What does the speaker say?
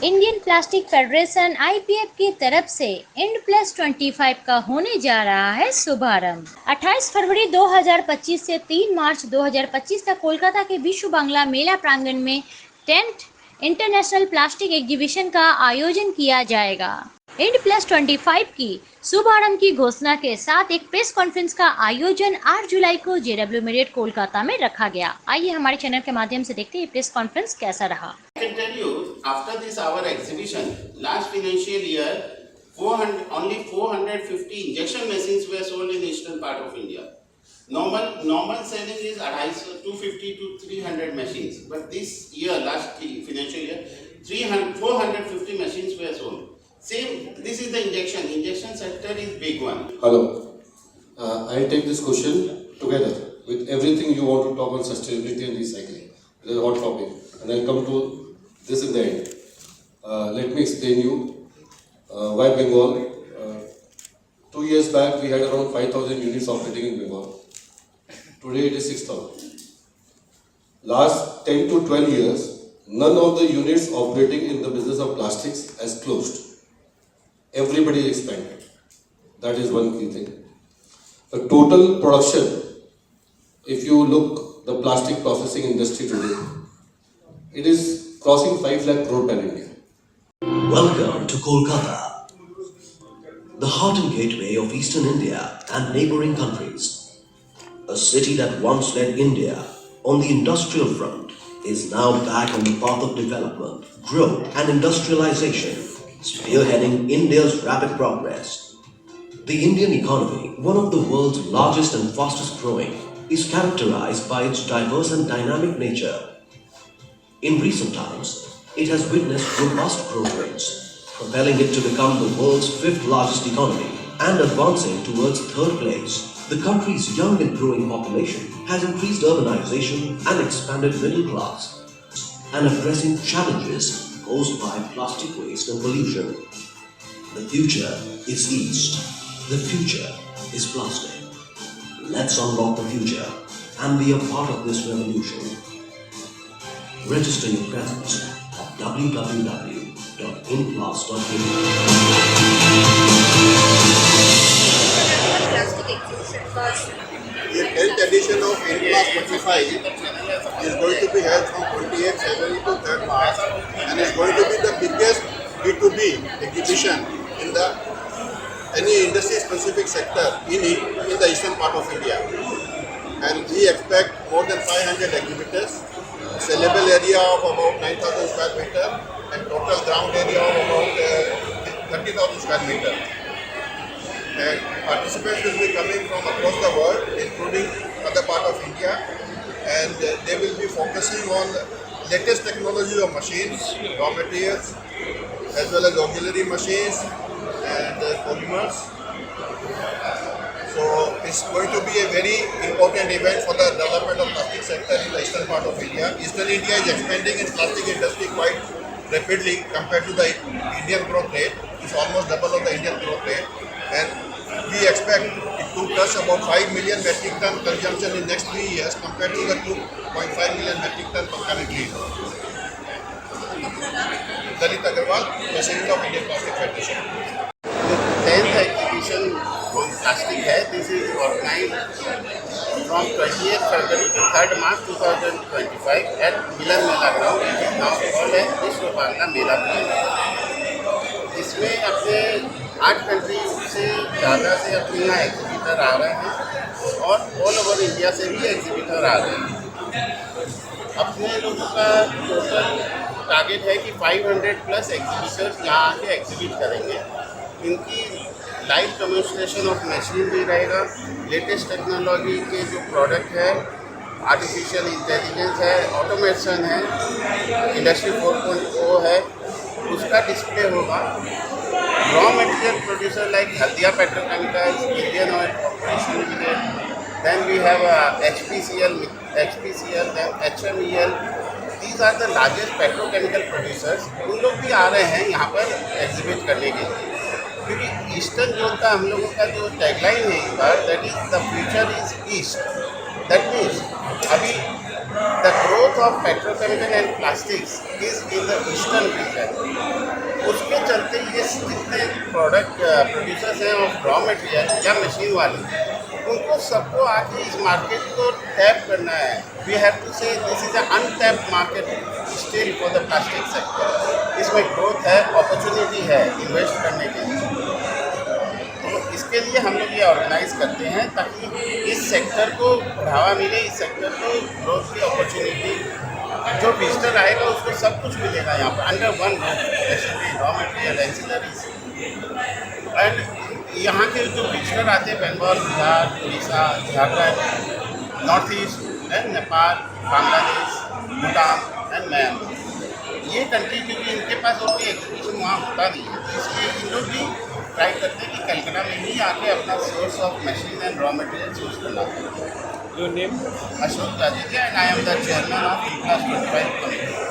Indian plastic federation IPF की तरफ से IND+25 का होने जा रहा है शुभारंभ। 28 फरवरी 2025 से 3 मार्च 2025 तक कोलकाता के विश्व बांग्ला मेला प्रांगण में 10th इंटरनेशनल प्लास्टिक एग्जीबिशन का आयोजन किया जाएगा। IND+25 की शुभारंभ की घोषणा के साथ एक प्रेस कॉन्फ्रेंस का आयोजन 8 जुलाई को JW मेरियट कोलकाता में रखा गया। आइए हमारे चैनल के माध्यम से देखते हैं ये प्रेस कॉन्फ्रेंस कैसा रहा। I can tell you, after this our exhibition, last financial year, 400, only 450 injection machines were sold in the eastern part of India. Normal selling is 250 to 300 machines, but this year, last financial year, 450 machines were sold. Same, this is the injection. Injection sector is big one. Hello, I'll take this question together with everything you want to talk on sustainability and recycling. It's a hot topic, and I'll come to this in the end. Let me explain you why Bengal. 2 years back, we had around 5,000 units operating in Bengal. Today, it is 6,000. Last 10 to 12 years, none of the units operating in the business of plastics has closed. Everybody is expanded. That is one key thing. The total production, if you look the plastic processing industry today, it is crossing 5 lakh crore pan India. Welcome to Kolkata, the heart and gateway of Eastern India and neighboring countries. A city that once led India on the industrial front is now back on the path of development, growth and industrialization, spearheading India's rapid progress. The Indian economy, one of the world's largest and fastest growing, is characterized by its diverse and dynamic nature. In recent times, it has witnessed robust growth rates, propelling it to become the world's 5th largest economy and advancing towards 3rd place. The country's young and growing population has increased urbanization and expanded middle class and addressing challenges caused by plastic waste and pollution. The future is East. The future is plastic. Let's unlock the future and be a part of this revolution. Register your presence at www.inplast.in. The 10th edition of IND+25 is going to be held from 28th February to 3rd March and is going to be the biggest B2B exhibition in the any industry specific sector in the eastern part of India. And we expect more than 500 exhibitors, sellable area of about 9,000 square meter and total ground area of about 30,000 square meter. And participants will be coming from across the world, including other part of India, and they will be focusing on latest technology of machines, raw materials, as well as auxiliary machines and polymers. So it's going to be a very important event for the development of plastic sector in the eastern part of India. Eastern India is expanding its plastic industry quite rapidly compared to the Indian growth rate. It's almost double of the Indian growth rate, and we expect it to touch about 5 million metric ton consumption in next 3 years compared to the 2.5 million metric ton currently. Dalit Agarwal, President of Indian Plastic Federation. The 10th exhibition on plastic है, this is organized from 28th February to 3rd March 2025 at Milan Mela Ground, now called as विश्व बांग्ला मेला प्रांगण। इसमें अपने 8 country से ज़्यादा से अपने यहाँ एग्जीबिटर आ रहे हैं और ऑल ओवर इंडिया से भी एग्जीबिटर आ रहे हैं। अपने लोगों का टोटल टारगेट है कि 500 प्लस एग्जीबिटर्स यहाँ आके एग्जीबिट करेंगे। इनकी लाइव डेमोन्स्ट्रेशन ऑफ मशीन भी रहेगा, लेटेस्ट टेक्नोलॉजी के जो प्रोडक्ट है, आर्टिफिशियल इंटेलिजेंस है, ऑटोमेशन है, इंडस्ट्री 4.0 है, उसका डिस्प्ले होगा। Raw material producer like Haldia Petrochemicals, Indian Oil Corporation Limited, then we have HPCL, then HMEL. These are the largest petrochemical producers. उन लोग भी आ रहे हैं यहाँ पर एग्जिबिट करने के लिए, क्योंकि ईस्टर्न जोन का हम लोगों का जो टैगलाइन है इस बार, that is the future is east. That means अभी the growth growth of petrochemical and plastics is in the eastern region. उसके चलते ये जितने प्रोडक्ट प्रोड्यूसर्स हैं ऑफ रॉ मटेरियल या मशीन वाले, उनको सबको आके इस मार्केट को टैप करना है. वी हैव टू से this is a untapped market still for the plastic sector. इसमें ग्रोथ है, अपॉर्चुनिटी है इन्वेस्ट करने के लिए. तो इसके लिए हम लोग ये ऑर्गेनाइज करते हैं ताकि इस सेक्टर को बढ़ावा मिले, इस सेक्टर को ग्रोथ की अपॉर्चुनिटी. जो विजिटर आएगा उसको सब कुछ मिलेगा यहाँ पर under one roof, specially raw material, ancillaries. And यहाँ के जो विजिटर आते हैं Bengal, Bihar, Orissa, Jharkhand, north east and Nepal, Bangladesh, Bhutan and Myanmar, ये कंट्री क्योंकि इनके पास और कोई एग्जीबिशन वहाँ होता नहीं है, इसलिए इन लोग भी ट्राई करते हैं कि कलकत्ता में ही आके अपना source of machine and raw material use करना है. Your name? Ashok Rajetia, and I am the chairman of INCLAS 25 committee.